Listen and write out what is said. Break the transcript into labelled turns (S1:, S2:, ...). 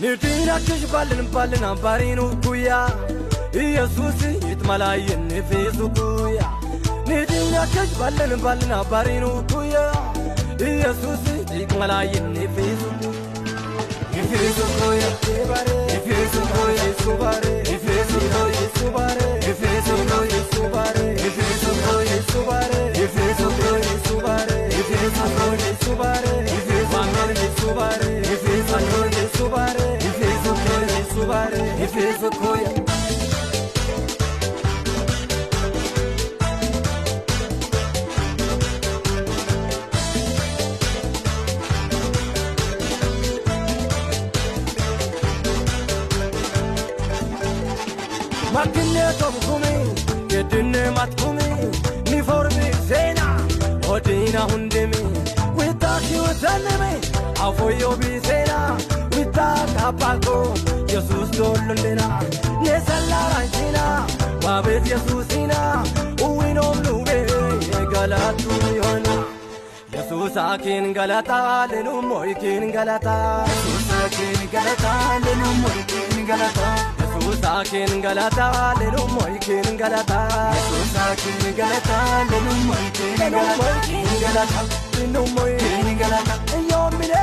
S1: Nidina kish balin ambarinu kuya Jesus itmalayin nefesu kuya Nidina kish balin ambarinu kuya Jesus itmalayin nefesu Nefesu kuya Nefesu kuya subare Nefesu kuya subare Nefesu kuya subare Nefesu kuya subare Nefesu kuya subare Nefesu kuya subare Nefesu kuya subare Nefesu kuya subare Subare, if it's a koya. Makine top kumi, gedine mat kumi, ni formi zena, odina hundemi, witaki utanemi, avoyo bi zena, witaka apako. Jesus dolundena nesalarajina wabet Jesusina uwinom lube galatu yona Jesus akin galata lenumoy kin galata Jesus akin galata lenumoy kin galata Jesus akin galata lenumoy kin galata Jesus akin galata lenumoy kin galata lenumoy kin galata yomine